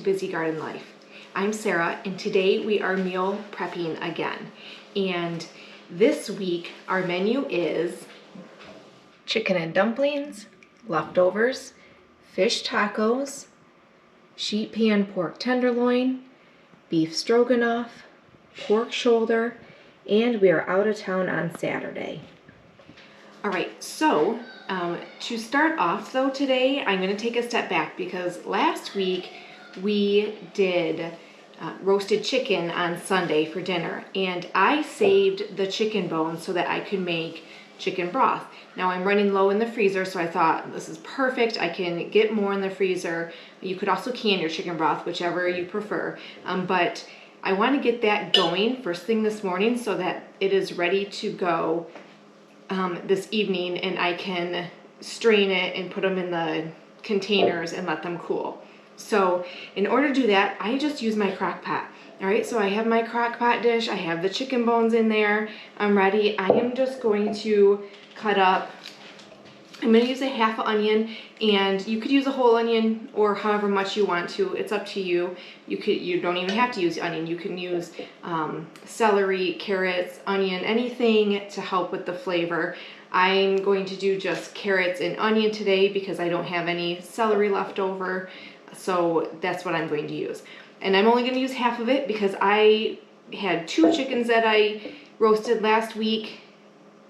Busy Garden Life. I'm Sarah, and today we are meal prepping again. And this week our menu is chicken and dumplings, leftovers, fish tacos, sheet pan pork tenderloin, beef stroganoff, pork shoulder, and we are out of town on Saturday. All right, so to start off though today, I'm going to take a step back because last week we did roasted chicken on Sunday for dinner, and I saved the chicken bones so that I could make chicken broth. Now I'm running low in the freezer, so I thought this is perfect. I can get more in the freezer. You could also can your chicken broth, whichever you prefer, but I want to get that going first thing this morning so that it is ready to go this evening, and I can strain it and put them in the containers and let them cool. So in order to do that, I just use my crock pot. All right, so I have my crock pot dish. I have the chicken bones in there. I'm ready. I am just going to cut up, I'm going to use a half onion, and you could use a whole onion or however much you want to. It's up to you. You don't even have to use onion. You can use celery, carrots, onion, anything to help with the flavor. I'm going to do just carrots and onion today because I don't have any celery left over. So that's what I'm going to use. And I'm only going to use half of it because I had 2 chickens that I roasted last week.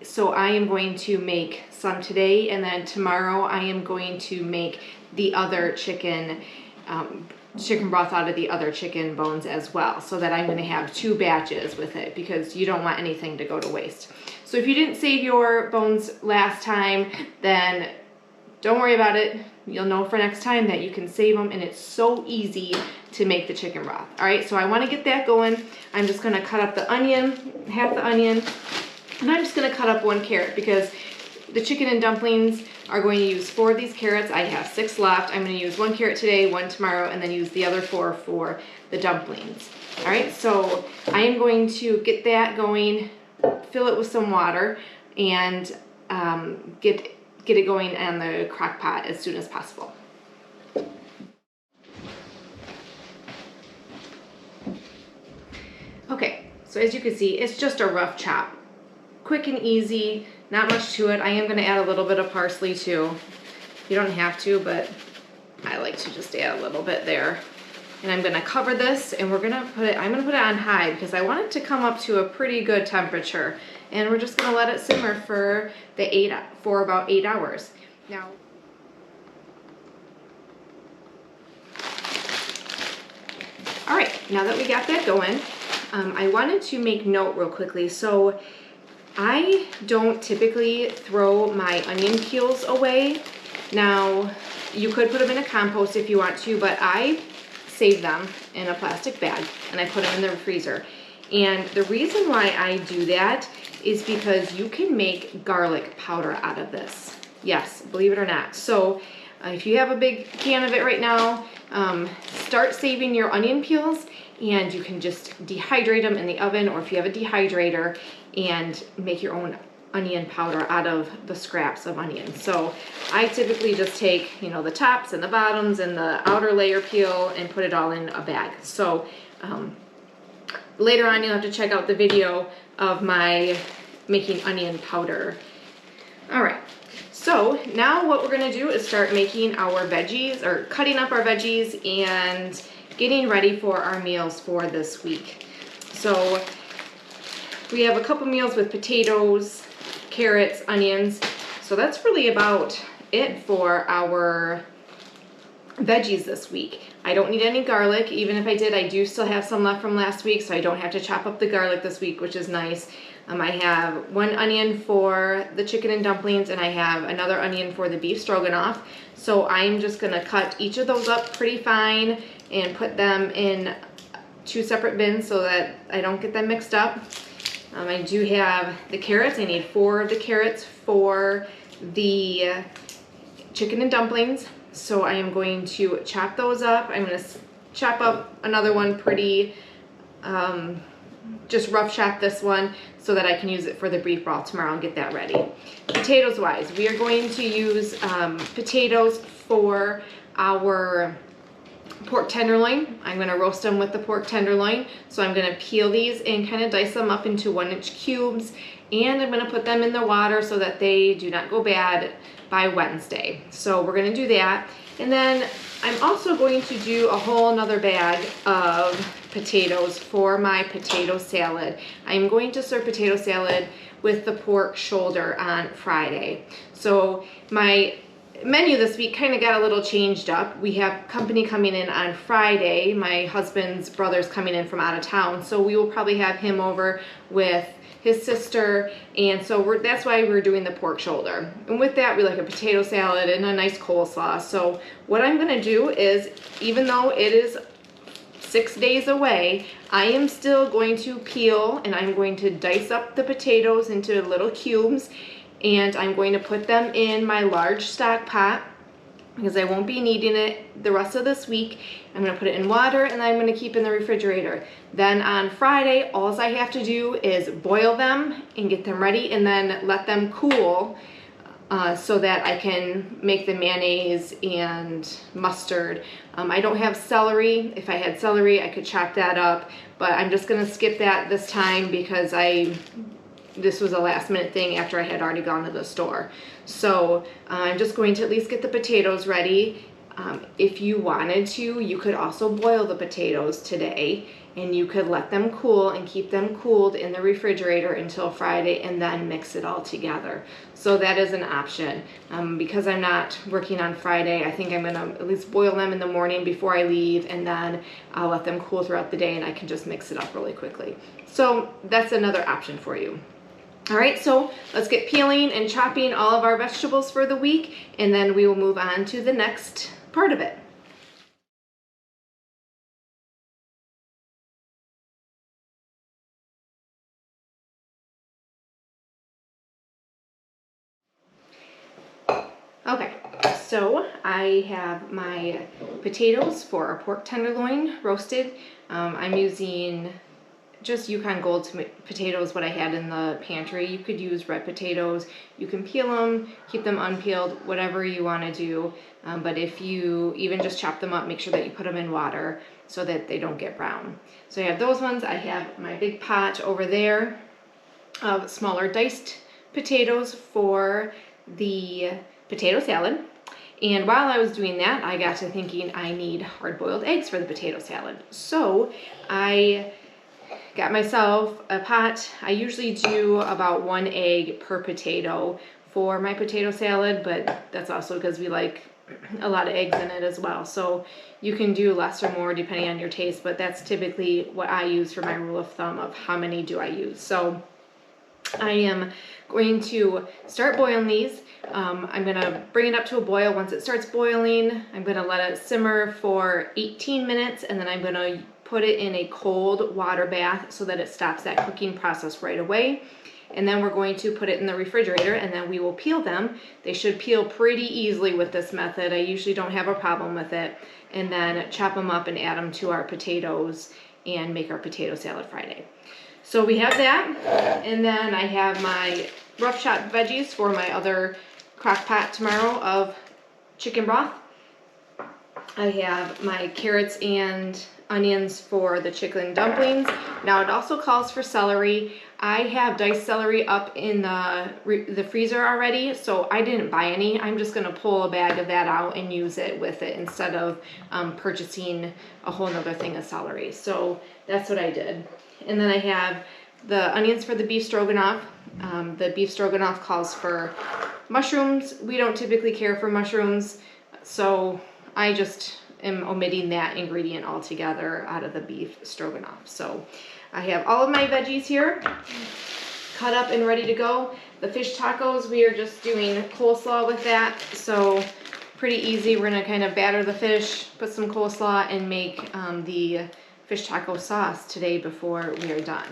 So I am going to make some today, and then tomorrow I am going to make the other chicken broth out of the other chicken bones as well, so that I'm going to have 2 batches with it because you don't want anything to go to waste. So if you didn't save your bones last time, then don't worry about it. You'll know for next time that you can save them, and it's so easy to make the chicken broth. All right, so I want to get that going. I'm just going to cut up the onion, half the onion, and I'm just going to cut up 1 carrot because the chicken and dumplings are going to use 4 of these carrots. I have 6 left. I'm going to use 1 carrot today, 1 tomorrow, and then use the other 4 for the dumplings. All right, so I am going to get that going, fill it with some water, and get it going on the crock pot as soon as possible. Okay, so as you can see, it's just a rough chop. Quick and easy, not much to it. I am going to add a little bit of parsley too. You don't have to, but I like to just add a little bit there. And I'm going to cover this, and I'm going to put it on high because I want it to come up to a pretty good temperature. And we're just going to let it simmer for about 8 hours. Now, all right, now that we got that going, I wanted to make note real quickly. So I don't typically throw my onion peels away. Now, you could put them in a compost if you want to, but I save them in a plastic bag and I put them in the freezer. And the reason why I do that is because you can make garlic powder out of this. Yes, believe it or not. So if you have a big can of it right now, start saving your onion peels, and you can just dehydrate them in the oven, or if you have a dehydrator, and make your own onion powder out of the scraps of onion. So I typically just take, the tops and the bottoms and the outer layer peel and put it all in a bag. So later on you'll have to check out the video of my making onion powder. All right, so now what we're gonna do is start making our veggies, or cutting up our veggies and getting ready for our meals for this week. So we have a couple meals with potatoes, carrots, onions. So that's really about it for our veggies this week. I don't need any garlic. Even if I did, I do still have some left from last week, so I don't have to chop up the garlic this week, which is nice. I have 1 onion for the chicken and dumplings, and I have another onion for the beef stroganoff. So I'm just gonna cut each of those up pretty fine and put them in 2 separate bins so that I don't get them mixed up. I do have the carrots. I need 4 of the carrots for the chicken and dumplings. So I am going to chop those up. I'm going to chop up another one pretty, just rough chop this one so that I can use it for the beef broth tomorrow and get that ready. Potatoes wise, we are going to use potatoes for our pork tenderloin. I'm gonna roast them with the pork tenderloin. So I'm gonna peel these and kind of dice them up into 1-inch cubes, and I'm gonna put them in the water so that they do not go bad by Wednesday. So we're gonna do that. And then I'm also going to do a whole nother bag of potatoes for my potato salad. I'm going to serve potato salad with the pork shoulder on Friday. So my menu this week kind of got a little changed up. We have company coming in on Friday. My husband's brother's coming in from out of town, so we will probably have him over with his sister, and so that's why we're doing the pork shoulder. And with that, we like a potato salad and a nice coleslaw. So what I'm gonna do is, even though it is 6 days away, I am still going to peel and I'm going to dice up the potatoes into little cubes, and I'm going to put them in my large stock pot because I won't be needing it the rest of this week. I'm gonna put it in water and I'm gonna keep in the refrigerator. Then on Friday, all I have to do is boil them and get them ready and then let them cool so that I can make the mayonnaise and mustard. I don't have celery. If I had celery, I could chop that up, but I'm just gonna skip that this time because this was a last minute thing after I had already gone to the store. So I'm just going to at least get the potatoes ready. If you wanted to, you could also boil the potatoes today and you could let them cool and keep them cooled in the refrigerator until Friday and then mix it all together. So that is an option. Because I'm not working on Friday, I think I'm gonna at least boil them in the morning before I leave, and then I'll let them cool throughout the day and I can just mix it up really quickly. So that's another option for you. All right, so let's get peeling and chopping all of our vegetables for the week, and then we will move on to the next part of it. Okay, so I have my potatoes for our pork tenderloin roasted. I'm using just Yukon Gold potatoes, what I had in the pantry. You could use red potatoes. You can peel them, keep them unpeeled, whatever you want to do. But if you even just chop them up, make sure that you put them in water so that they don't get brown. So I have those ones. I have my big pot over there of smaller diced potatoes for the potato salad. And while I was doing that, I got to thinking I need hard-boiled eggs for the potato salad. So I got myself a pot. I usually do about 1 egg per potato for my potato salad, but that's also because we like a lot of eggs in it as well. So you can do less or more depending on your taste, but that's typically what I use for my rule of thumb of how many do I use. So I am going to start boiling these. I'm gonna bring it up to a boil. Once it starts boiling, I'm gonna let it simmer for 18 minutes, and then I'm gonna put it in a cold water bath so that it stops that cooking process right away. And then we're going to put it in the refrigerator, and then we will peel them. They should peel pretty easily with this method. I usually don't have a problem with it. And then chop them up and add them to our potatoes and make our potato salad Friday. So we have that, and then I have my rough chopped veggies for my other crock pot tomorrow of chicken broth. I have my carrots and onions for the chicken dumplings. Now it also calls for celery. I have diced celery up in the freezer already, so I didn't buy any. I'm just gonna pull a bag of that out and use it with it instead of purchasing a whole nother thing of celery. So that's what I did. And then I have the onions for the beef stroganoff. The beef stroganoff calls for mushrooms. We don't typically care for mushrooms, so I just am omitting that ingredient altogether out of the beef stroganoff. So I have all of my veggies here cut up and ready to go. The fish tacos, we are just doing coleslaw with that, so pretty easy. We're gonna kind of batter the fish, put some coleslaw, and make the fish taco sauce today before we are done.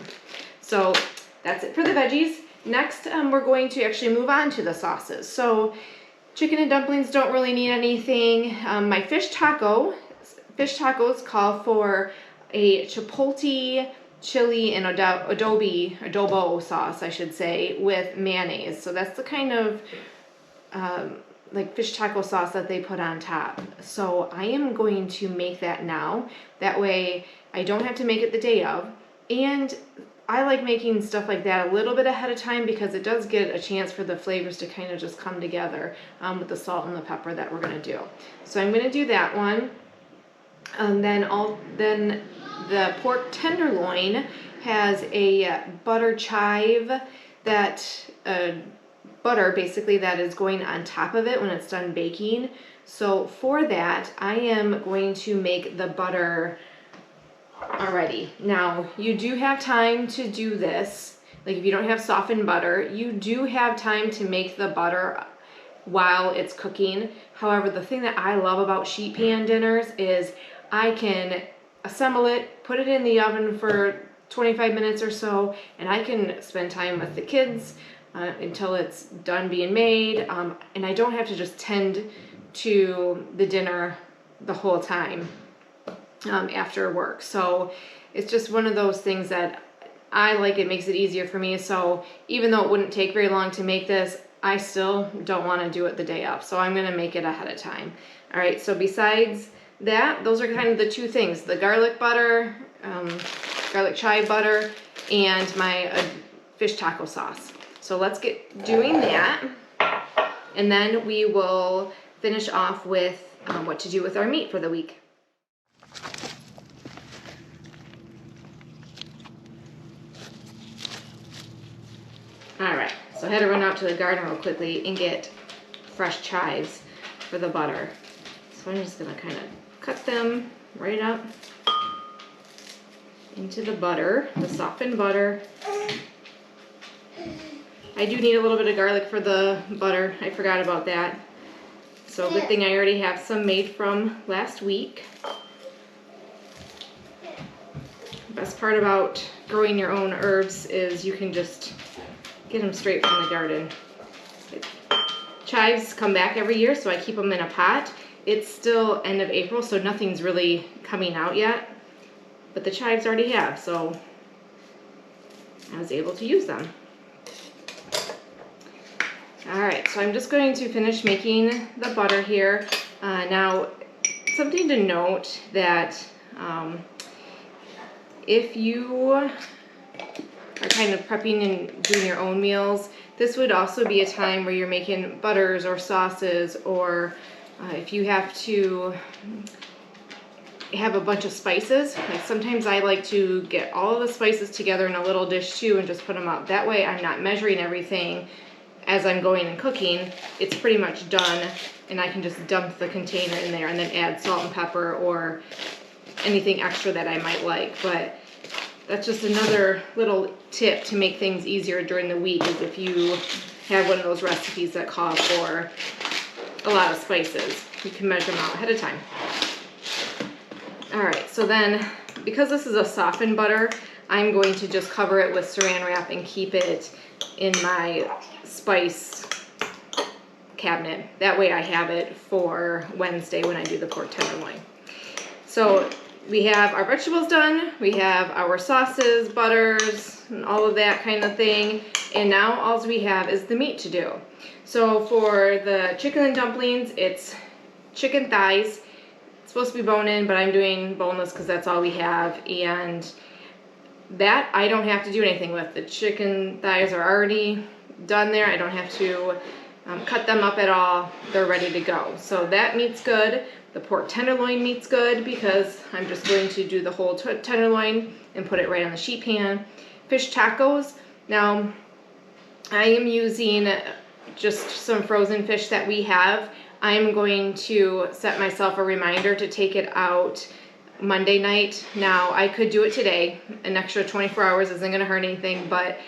So that's it for the veggies. Next, we're going to actually move on to the sauces. So chicken and dumplings don't really need anything. My fish tacos call for a chipotle, chili, and adobo sauce, I should say, with mayonnaise. So that's the kind of like fish taco sauce that they put on top. So I am going to make that now. That way I don't have to make it the day of. And I like making stuff like that a little bit ahead of time because it does get a chance for the flavors to kind of just come together with the salt and the pepper that we're gonna do. So I'm gonna do that one. And then the pork tenderloin has a butter chive that butter basically that is going on top of it when it's done baking. So for that, I am going to make the butter already. Now, you do have time to do this. Like if you don't have softened butter, you do have time to make the butter while it's cooking. However, the thing that I love about sheet pan dinners is I can assemble it, put it in the oven for 25 minutes or so, and I can spend time with the kids until it's done being made, and I don't have to just tend to the dinner the whole time after work. So it's just one of those things that I like. It makes it easier for me. So even though it wouldn't take very long to make this, I still don't want to do it the day of. So I'm going to make it ahead of time. All right, so besides that, those are kind of the two things, the garlic butter, garlic chive butter, and my fish taco sauce. So let's get doing that, and then we will finish off with what to do with our meat for the week. All right, so I had to run out to the garden real quickly and get fresh chives for the butter. So I'm just gonna kind of cut them right up into the butter, the softened butter. I do need a little bit of garlic for the butter. I forgot about that. So good thing I already have some made from last week. The best part about growing your own herbs is you can just get them straight from the garden. Chives come back every year, so I keep them in a pot. It's still end of April, so nothing's really coming out yet, but the chives already have, so I was able to use them. All right, so I'm just going to finish making the butter here. Now, something to note that if you are kind of prepping and doing your own meals, this would also be a time where you're making butters or sauces, or if you have to have a bunch of spices. Like sometimes I like to get all of the spices together in a little dish too and just put them up. That way I'm not measuring everything as I'm going and cooking. It's pretty much done, and I can just dump the container in there and then add salt and pepper or anything extra that I might like. But that's just another little tip to make things easier during the week, is if you have one of those recipes that call for a lot of spices, you can measure them out ahead of time. All right, so then because this is a softened butter, I'm going to just cover it with saran wrap and keep it in my spice cabinet. That way I have it for Wednesday when I do the pork tenderloin. So we have our vegetables done, we have our sauces, butters, and all of that kind of thing, and now all we have is the meat to do. So for the chicken and dumplings, it's chicken thighs. It's supposed to be bone-in, but I'm doing boneless because that's all we have, and that I don't have to do anything with. The chicken thighs are already done there. I don't have to cut them up at all. They're ready to go. So that meat's good. The pork tenderloin meat's good because I'm just going to do the whole tenderloin and put it right on the sheet pan. Fish tacos. Now, I am using just some frozen fish that we have. I'm going to set myself a reminder to take it out Monday night. Now, I could do it today. An extra 24 hours isn't going to hurt anything, but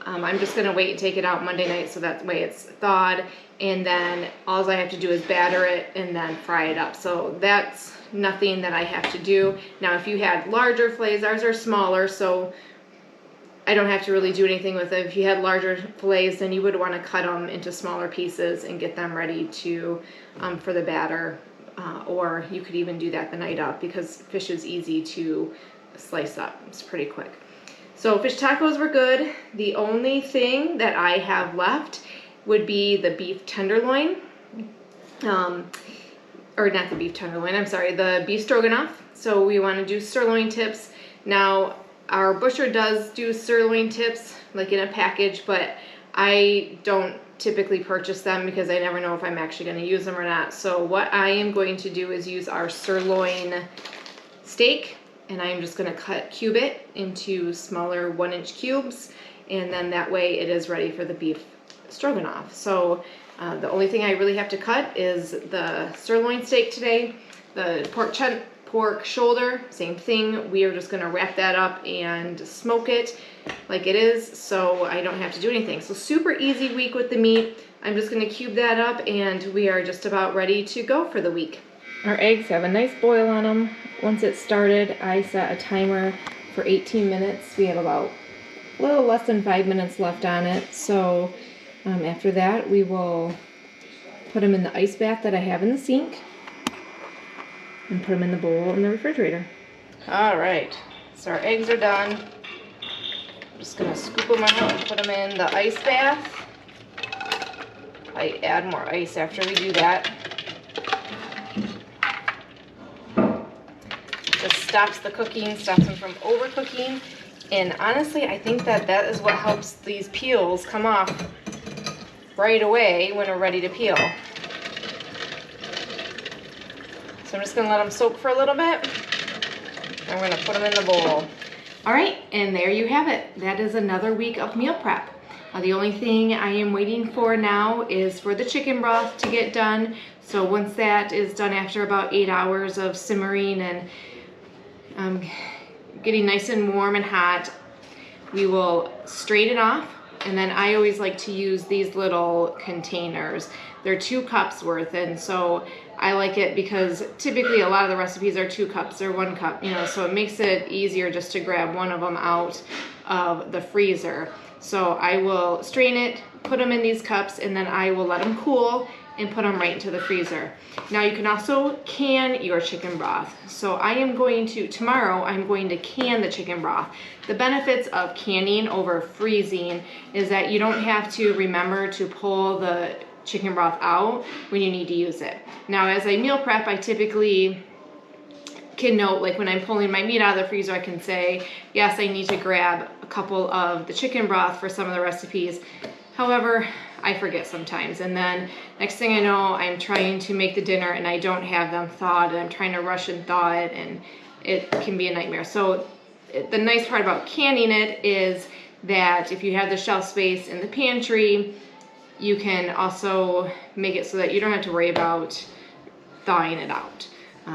I'm just going to wait and take it out Monday night so that way it's thawed, and then all I have to do is batter it and then fry it up. So that's nothing that I have to do. Now, if you had larger fillets, ours are smaller, so I don't have to really do anything with it. If you had larger fillets, then you would want to cut them into smaller pieces and get them ready to for the batter. Or you could even do that the night up because fish is easy to slice up. It's pretty quick. So fish tacos were good. The only thing that I have left would be the beef tenderloin. or not the beef tenderloin, I'm sorry, the beef stroganoff. So we want to do sirloin tips. Now, our butcher does do sirloin tips, like in a package, but I don't typically purchase them because I never know if I'm actually going to use them or not. So what I am going to do is use our sirloin steak, and I'm just going to cube it into smaller 1-inch cubes, and then that way it is ready for the beef stroganoff. So the only thing I really have to cut is the sirloin steak today. The pork shoulder, same thing. We are just going to wrap that up and smoke it like it is, so I don't have to do anything. So super easy week with the meat. I'm just going to cube that up, and we are just about ready to go for the week. Our eggs have a nice boil on them. Once it's started, I set a timer for 18 minutes. We have about a little less than 5 minutes left on it. So after that, we will put them in the ice bath that I have in the sink and put them in the bowl in the refrigerator. All right, so our eggs are done. I'm just gonna scoop them out and put them in the ice bath. I add more ice after we do that. Just stops the cooking, stops them from overcooking. And honestly, I think that is what helps these peels come off right away when we're ready to peel. So I'm just going to let them soak for a little bit. And we're going to put them in the bowl. All right, and there you have it. That is another week of meal prep. The only thing I am waiting for now is for the chicken broth to get done. So once that is done, after about 8 hours of simmering and getting nice and warm and hot, we will strain it off. And then I always like to use these little containers. They're 2 cups worth, and so I like it because typically a lot of the recipes are 2 cups or 1 cup, you know, so it makes it easier just to grab one of them out of the freezer. So I will strain it, put them in these cups, and then I will let them cool and put them right into the freezer. Now you can also can your chicken broth. So I am going to, tomorrow I'm going to can the chicken broth. The benefits of canning over freezing is that you don't have to remember to pull the chicken broth out when you need to use it. Now as I meal prep, I typically can note, like when I'm pulling my meat out of the freezer, I can say, yes, I need to grab a couple of the chicken broth for some of the recipes. However, I forget sometimes, and then next thing I know, I'm trying to make the dinner and I don't have them thawed, and I'm trying to rush and thaw it, and it can be a nightmare. So the nice part about canning it is that if you have the shelf space in the pantry, you can also make it so that you don't have to worry about thawing it out.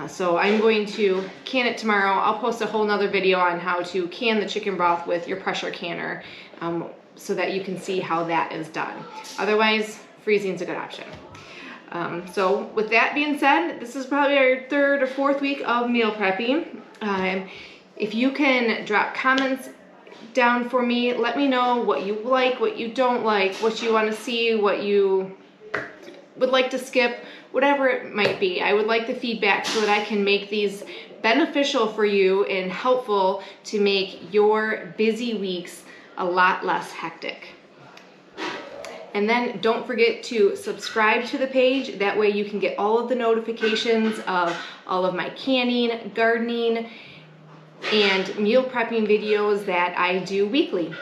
So I'm going to can it tomorrow. I'll post a whole nother video on how to can the chicken broth with your pressure canner, so that you can see how that is done. Otherwise, freezing is a good option. So with that being said, this is probably our 3rd or 4th week of meal prepping. If you can drop comments down for me, let me know what you like, what you don't like, what you want to see, what you would like to skip, whatever it might be. I would like the feedback so that I can make these beneficial for you and helpful to make your busy weeks a lot less hectic. And then don't forget to subscribe to the page. That way you can get all of the notifications of all of my canning, gardening, and meal prepping videos that I do weekly.